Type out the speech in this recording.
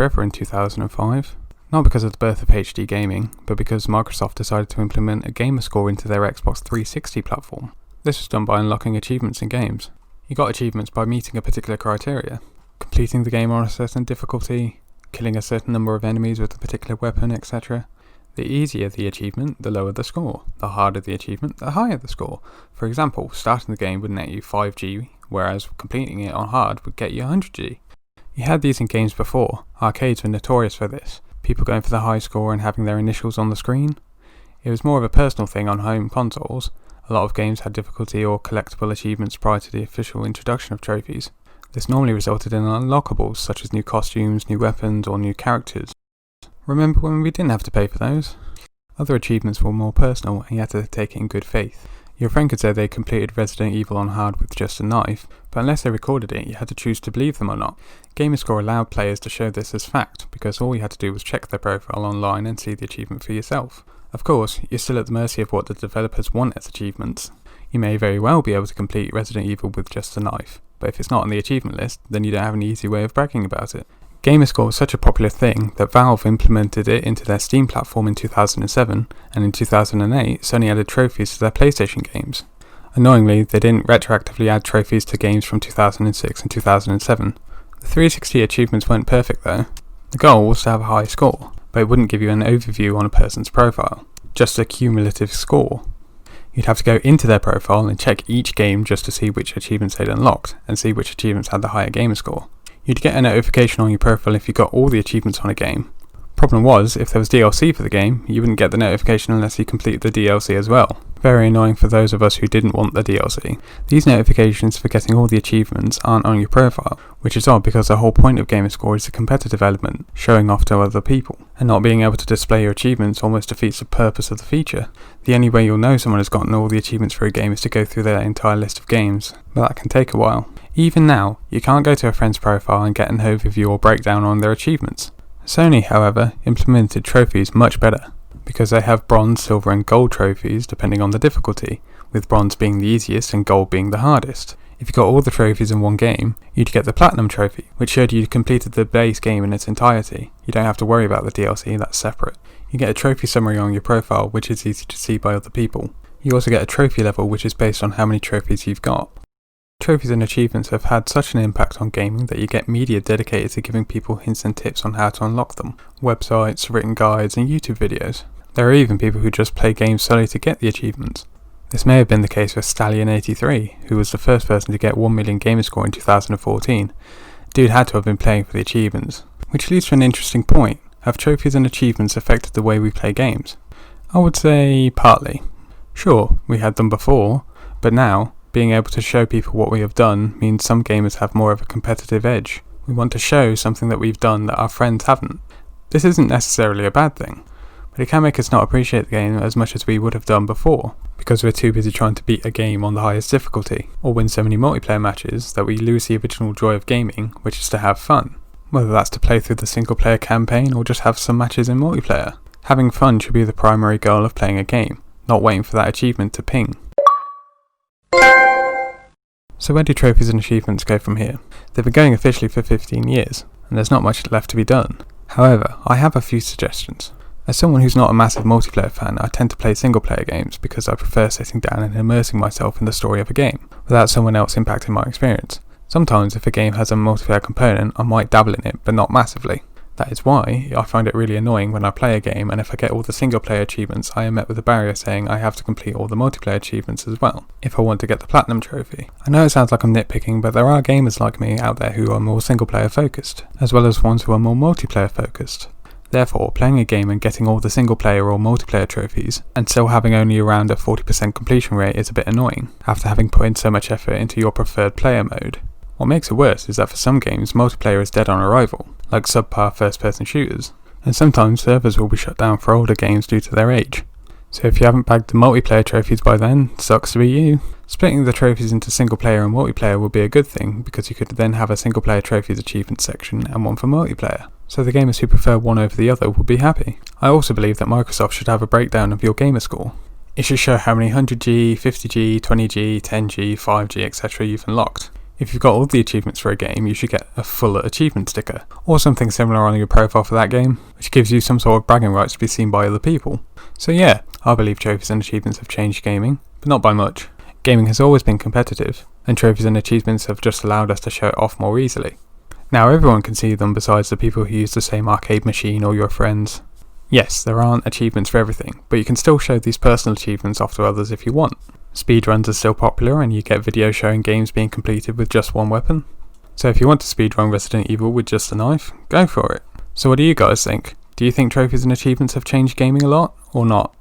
forever in 2005. Not because of the birth of HD gaming, but because Microsoft decided to implement a gamer score into their Xbox 360 platform. This was done by unlocking achievements in games. You got achievements by meeting a particular criteria, completing the game on a certain difficulty, killing a certain number of enemies with a particular weapon, etc. The easier the achievement, the lower the score. The harder the achievement, the higher the score. For example, starting the game would net you 5G, whereas completing it on hard would get you 100G. You had these in games before. Arcades were notorious for this. People going for the high score and having their initials on the screen. It was more of a personal thing on home consoles. A lot of games had difficulty or collectible achievements prior to the official introduction of trophies. This normally resulted in unlockables such as new costumes, new weapons, or new characters. Remember when we didn't have to pay for those? Other achievements were more personal and you had to take it in good faith. Your friend could say they completed Resident Evil on hard with just a knife, but unless they recorded it, you had to choose to believe them or not. Gamerscore allowed players to show this as fact, because all you had to do was check their profile online and see the achievement for yourself. Of course, you're still at the mercy of what the developers want as achievements. You may very well be able to complete Resident Evil with just a knife, but if it's not on the achievement list, then you don't have an easy way of bragging about it. Gamerscore was such a popular thing that Valve implemented it into their Steam platform in 2007, and in 2008 Sony added trophies to their PlayStation games. Annoyingly, they didn't retroactively add trophies to games from 2006 and 2007. The 360 achievements weren't perfect though. The goal was to have a high score, but it wouldn't give you an overview on a person's profile, just a cumulative score. You'd have to go into their profile and check each game just to see which achievements they'd unlocked, and see which achievements had the higher gamer score. You'd get a notification on your profile if you got all the achievements on a game. Problem was, if there was DLC for the game, you wouldn't get the notification unless you completed the DLC as well. Very annoying for those of us who didn't want the DLC. These notifications for getting all the achievements aren't on your profile, which is odd because the whole point of Gamerscore is the competitive element, showing off to other people, and not being able to display your achievements almost defeats the purpose of the feature. The only way you'll know someone has gotten all the achievements for a game is to go through their entire list of games, but that can take a while. Even now, you can't go to a friend's profile and get an overview or breakdown on their achievements. Sony, however, implemented trophies much better, because they have bronze, silver and gold trophies depending on the difficulty, with bronze being the easiest and gold being the hardest. If you got all the trophies in one game, you'd get the platinum trophy, which showed you completed the base game in its entirety. You don't have to worry about the DLC, that's separate. You get a trophy summary on your profile, which is easy to see by other people. You also get a trophy level, which is based on how many trophies you've got. Trophies and achievements have had such an impact on gaming that you get media dedicated to giving people hints and tips on how to unlock them, websites, written guides and YouTube videos. There are even people who just play games solely to get the achievements. This may have been the case for Stallion83, who was the first person to get 1 million gamerscore in 2014. Dude had to have been playing for the achievements. Which leads to an interesting point. Have trophies and achievements affected the way we play games? I would say partly. Sure, we had them before, but now, being able to show people what we have done means some gamers have more of a competitive edge. We want to show something that we've done that our friends haven't. This isn't necessarily a bad thing, but it can make us not appreciate the game as much as we would have done before, because we're too busy trying to beat a game on the highest difficulty, or win so many multiplayer matches that we lose the original joy of gaming, which is to have fun. Whether that's to play through the single player campaign or just have some matches in multiplayer. Having fun should be the primary goal of playing a game, not waiting for that achievement to ping. So where do trophies and achievements go from here? They've been going officially for 15 years, and there's not much left to be done. However, I have a few suggestions. As someone who's not a massive multiplayer fan, I tend to play single player games because I prefer sitting down and immersing myself in the story of a game, without someone else impacting my experience. Sometimes if a game has a multiplayer component, I might dabble in it, but not massively. That is why I find it really annoying when I play a game and if I get all the single player achievements, I am met with a barrier saying I have to complete all the multiplayer achievements as well, if I want to get the platinum trophy. I know it sounds like I'm nitpicking, but there are gamers like me out there who are more single player focused, as well as ones who are more multiplayer focused. Therefore, playing a game and getting all the single player or multiplayer trophies, and still having only around a 40% completion rate is a bit annoying, after having put in so much effort into your preferred player mode. What makes it worse is that for some games, multiplayer is dead on arrival, like subpar first-person shooters, and sometimes servers will be shut down for older games due to their age. So if you haven't bagged the multiplayer trophies by then, sucks to be you. Splitting the trophies into single player and multiplayer would be a good thing, because you could then have a single player trophies achievement section and one for multiplayer, so the gamers who prefer one over the other will be happy. I also believe that Microsoft should have a breakdown of your gamer score. It should show how many 100G, 50G, 20G, 10G, 5G, etc. you've unlocked. If you've got all the achievements for a game, you should get a full achievement sticker, or something similar on your profile for that game, which gives you some sort of bragging rights to be seen by other people. So yeah, I believe trophies and achievements have changed gaming, but not by much. Gaming has always been competitive, and trophies and achievements have just allowed us to show it off more easily. Now everyone can see them besides the people who use the same arcade machine or your friends. Yes, there aren't achievements for everything, but you can still show these personal achievements off to others if you want. Speedruns are still popular, and you get videos showing games being completed with just one weapon. So if you want to speedrun Resident Evil with just a knife, go for it. So what do you guys think? Do you think trophies and achievements have changed gaming a lot, or not?